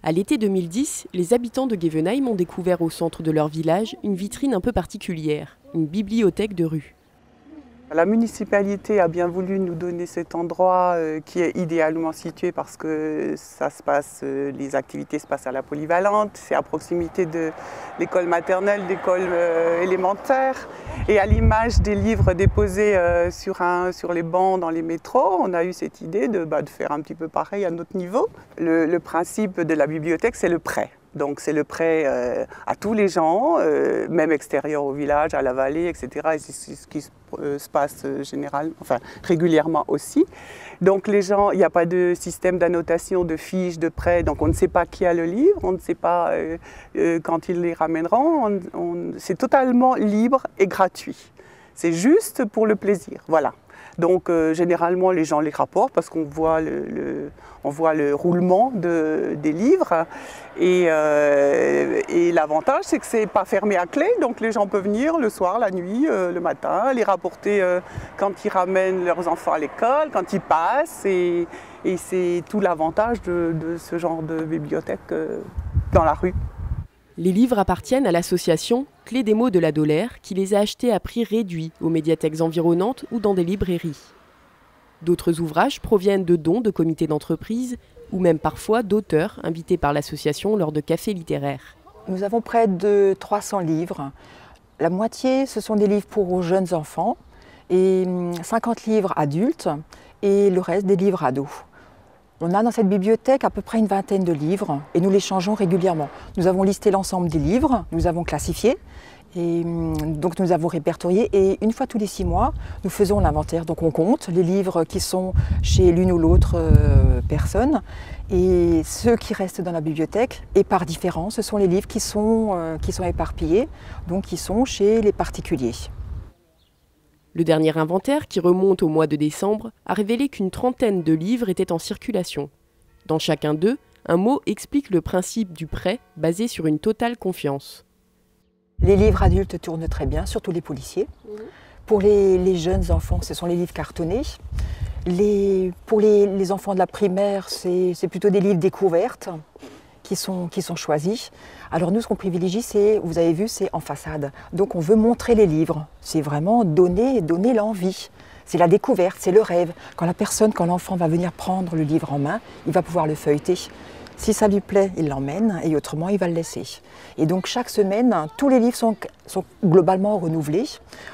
À l'été 2010, les habitants de Guévenheim ont découvert au centre de leur village une vitrine un peu particulière, une bibliothèque de rue. La municipalité a bien voulu nous donner cet endroit qui est idéalement situé parce que les activités se passent à la polyvalente, c'est à proximité de l'école maternelle, d'école élémentaire. Et à l'image des livres déposés sur les bancs dans les métros, on a eu cette idée de faire un petit peu pareil à notre niveau. Le principe de la bibliothèque, c'est le prêt. Donc c'est le prêt à tous les gens, même extérieurs au village, à la vallée, etc. Et c'est ce qui se passe régulièrement aussi. Donc les gens, il n'y a pas de système d'annotation, de fiches, de prêt, donc on ne sait pas qui a le livre, on ne sait pas quand ils les ramèneront. C'est totalement libre et gratuit. C'est juste pour le plaisir, voilà. Donc généralement les gens les rapportent parce qu'on voit le roulement des livres et l'avantage c'est que c'est pas fermé à clé, donc les gens peuvent venir le soir, la nuit, le matin, les rapporter quand ils ramènent leurs enfants à l'école, quand ils passent et c'est tout l'avantage de ce genre de bibliothèque dans la rue. Les livres appartiennent à l'association Clé des mots de la Dolère qui les a achetés à prix réduit aux médiathèques environnantes ou dans des librairies. D'autres ouvrages proviennent de dons de comités d'entreprise ou même parfois d'auteurs invités par l'association lors de cafés littéraires. Nous avons près de 300 livres. La moitié, ce sont des livres pour jeunes enfants et 50 livres adultes et le reste des livres ados. On a dans cette bibliothèque à peu près une vingtaine de livres et nous les changeons régulièrement. Nous avons listé l'ensemble des livres, nous avons classifié et donc nous avons répertorié et une fois tous les 6 mois, nous faisons l'inventaire. Donc on compte les livres qui sont chez l'une ou l'autre personne et ceux qui restent dans la bibliothèque et par différence, ce sont les livres qui sont éparpillés, donc qui sont chez les particuliers. Le dernier inventaire, qui remonte au mois de décembre, a révélé qu'une trentaine de livres étaient en circulation. Dans chacun d'eux, un mot explique le principe du prêt basé sur une totale confiance. Les livres adultes tournent très bien, surtout les policiers. Pour les jeunes enfants, ce sont les livres cartonnés. Pour les enfants de la primaire, c'est plutôt des livres découvertes qui sont choisis. Alors nous, ce qu'on privilégie, vous avez vu, c'est en façade. Donc on veut montrer les livres. C'est vraiment donner l'envie. C'est la découverte, c'est le rêve. Quand l'enfant va venir prendre le livre en main, il va pouvoir le feuilleter. Si ça lui plaît, il l'emmène et autrement, il va le laisser. Et donc chaque semaine, tous les livres sont globalement renouvelés.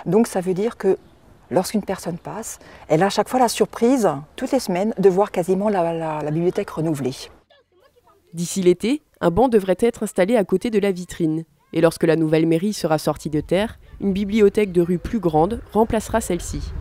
Donc ça veut dire que lorsqu'une personne passe, elle a à chaque fois la surprise, toutes les semaines, de voir quasiment la bibliothèque renouvelée. D'ici l'été, un banc devrait être installé à côté de la vitrine. Et lorsque la nouvelle mairie sera sortie de terre, une bibliothèque de rue plus grande remplacera celle-ci.